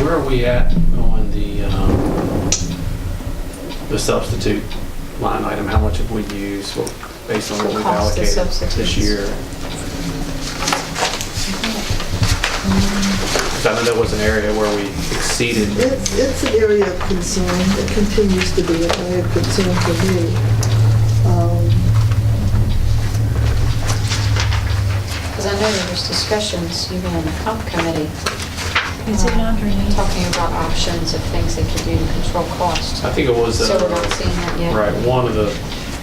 where are we at on the substitute line item? How much have we used based on what we've allocated this year? I know there was an area where we exceeded. It's an area of concern. It continues to be an area of concern for me. Because I know there was discussions even in the comp committee. Is it underneath? Talking about options of things they could do to control costs. I think it was. So we're not seeing that yet. Right, one of the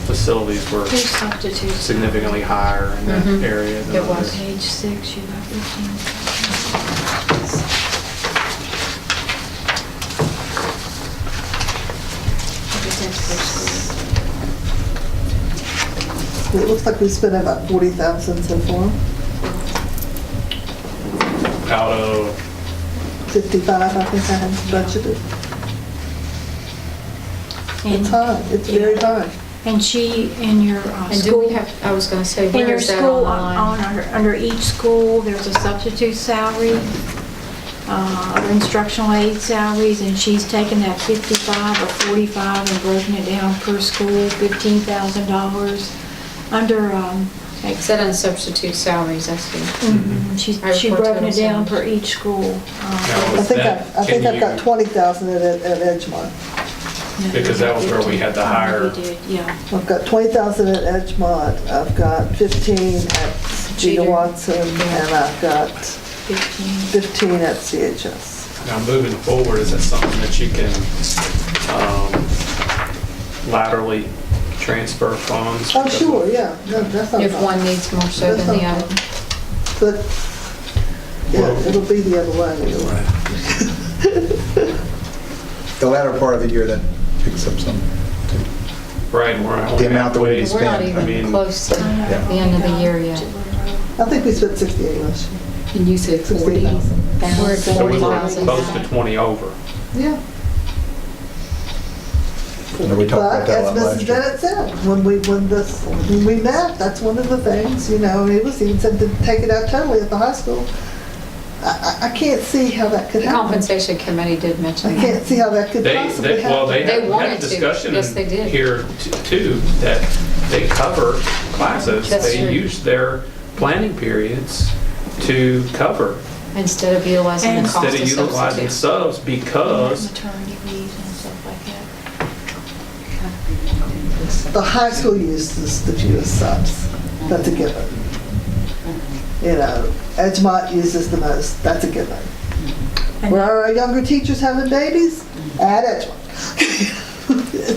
facilities were Here's substitutes. significantly higher in that area than It was. others. Page 6, you got 15. It looks like we spent about 40,000 so far. Out of 55, I think I had budgeted. It's high. It's very high. And she, in your And do school, we have, I was going to say, in where your is that school, online? under each school, there's a substitute salary, instructional aid salaries, and she's taken that 55 or 45 and broken it down per school, $15,000. Under, Is that on substitute salaries? That's good. she's Our she report broken it total down salaries. per each school. Now, I with think that, I've got 20,000 at Edgemont. Because that was where we had the higher- We did, yeah. I've got 20,000 at Edgemont. I've got 15 at Gina Jeter. Watson, and I've got 15. 15 at CHS. Now, moving forward, is that something that you can laterally transfer funds? Oh, sure, yeah. No, that's not a If problem. one needs more so That's than not the a other. problem. But, yeah, it'll be the other way. Right. The latter part of the year that picks up some. Right, we're only The amount that we halfway. We're not spend. I even mean- close to the end of the year yet. I think we spent 68 last year. And you said 60,000. We're at So we were 40,000 close now. to 20 over. Yeah. And we talked about But that a as lot Mrs. last year. Bennett said, when we met, that's one of the things, it was even said to take it out totally at the high school. I can't see how that could The happen. compensation committee did mention I that. can't see how that could possibly happen. They Had wanted a to. discussion Yes, they did. here too, that they cover classes. That's They true. use their planning periods to cover Instead of utilizing the And cost of instead of utilizing substitutes. subs because Maternity leave and stuff like that. The high school uses the fewest subs. That's a given. Edgemont uses the most. That's a given. Where are our younger teachers having babies? At Edgemont.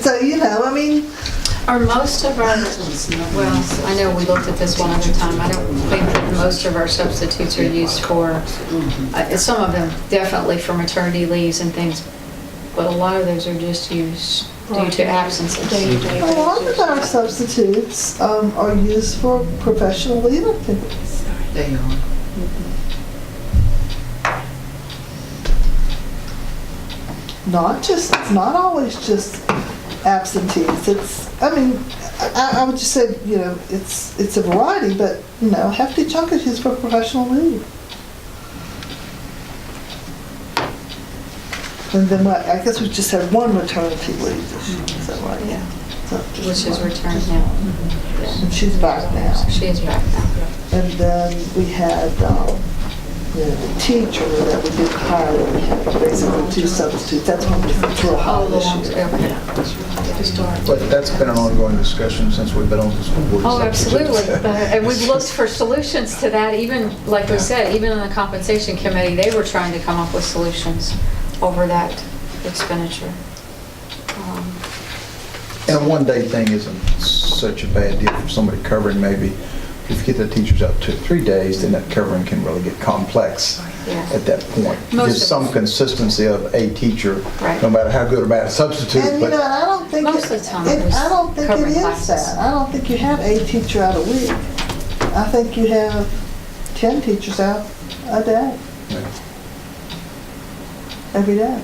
So, Are most of our, well, I know we looked at this one other time, I don't think that most of our substitutes are used for, some of them definitely for maternity leaves and things, but a lot of those are just used due to absences. Day-to-day a lot of basis. our substitutes are used for professional leave activities. They are. It's not always just absentees. I would just say, it's a variety, but, a hefty chunk is used for professional leave. And then I guess we just had one maternity leave this year, is that right? Yeah. So, Which is returned now. And she's back now. She is back now. And then we had, the teacher that we didn't hire, we had basically 2 substitutes. That's when we were real high Oh, the this ones, year. okay. But that's been an ongoing discussion since we've been on the school board. Oh, absolutely. And we've looked for solutions to that, even, like we said, even in the compensation committee, they were trying to come up with solutions over that expenditure. And a one-day thing isn't such a bad deal for somebody covering maybe. If you get the teachers out 2 or 3 days, then that covering can really get complex Yeah. at that point. Most Just of some us. consistency of a teacher, Right. no matter how good or bad a substitute. And but I don't think Most of the time it was I don't think it covering is classes. that. I don't think you have a teacher out a week. I think you have 10 teachers out a day, every day.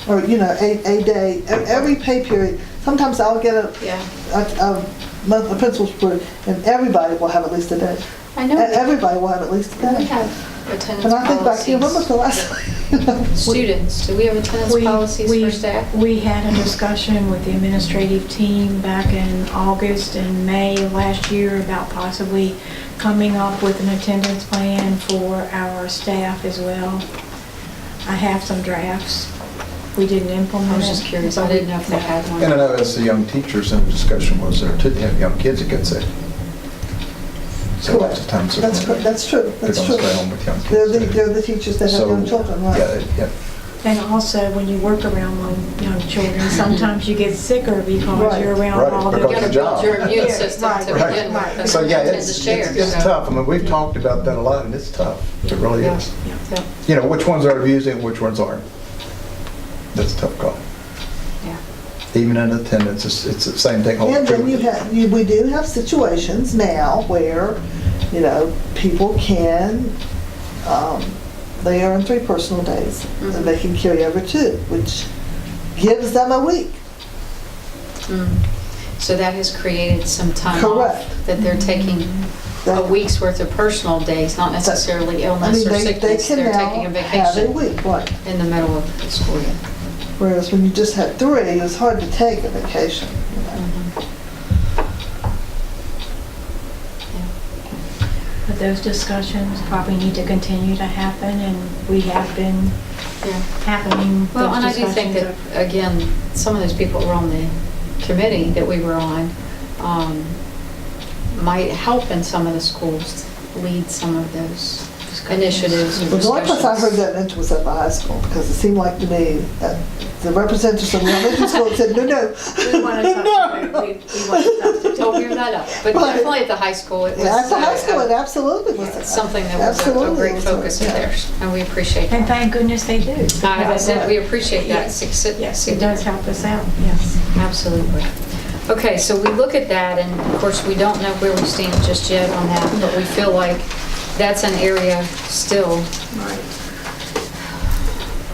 Or a day, every pay period. Sometimes I'll get a monthly principal's report, and everybody will have at least a day. I know. Everybody will have at least a We day. have attendance And I think back, policies. when was the last Students, do we have attendance policies for staff? We had a discussion with the administrative team back in August and May of last year about possibly coming up with an attendance plan for our staff as well. I have some drafts. We didn't implement it. I was just curious, I didn't know if they had one. And I know as the young teachers, and the discussion was there too, they have young kids that get sick. So lots of times That's true, they're that's true. going to stay home with young kids. They're the teachers that have So, young children, right? Yeah. And also, when you work around young children, sometimes you get sicker because Right. you're around Right, all the... because You gotta of the build job. your immune Yeah, system right, to right, begin with. right. because So we yeah, tend it's to share, so- tough. I mean, we've talked about that a lot, and it's tough. It really Yeah. is. Yeah. You know, which ones are abusing, which ones aren't. That's a tough call. Yeah. Even in attendance, it's the same thing. And then we do have situations now where, you know, people can, they earn 3 personal days, and they can carry over 2, which gives them a week. So that has created some time Correct. off that they're taking a week's worth of personal days, not necessarily I illness mean, or they sickness. can They're taking a now have a vacation week, right? in the middle of the school year. Whereas when you just had 3, it was hard to take a vacation. You know? But those discussions probably need to continue to happen, and we have been Yeah. happening. Well, those and I do think that, discussions again, some of those people who were on the committee that we were on might help in some of the schools lead some of those initiatives or But the only place I heard discussions. that mentioned was at the high school, because it seemed like to me that the representatives of the elementary school said, no, no. We want to substitute. We want to substitute. Don't hear that up, but Right. definitely at the high school, it was Yeah, at the high school, it uh, absolutely was. something that was a Absolutely great was, focus of yeah. theirs, and we appreciate And that. thank goodness they do. I said, we appreciate that. Yes, it does help us out, yes. Absolutely. Okay, so we look at that, and of course, we don't know where we stand just yet on that, but we feel like that's an area still Right.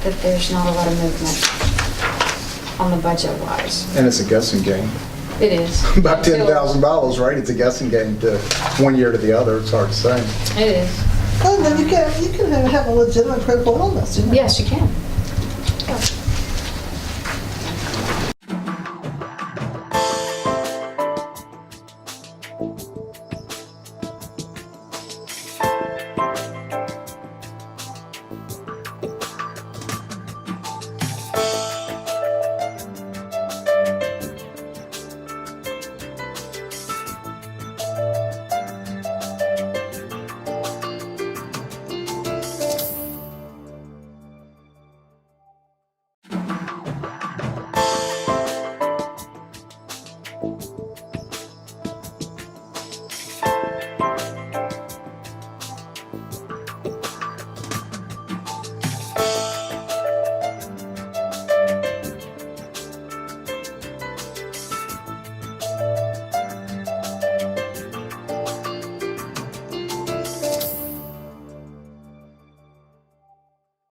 that there's not a lot of movement on the budget-wise. And it's a guessing game. It is. About $10,000, right? It's a guessing game to one year to the other. It's hard to say. It is. Well, then you can have a legitimate critical illness, you know? Yes, you can.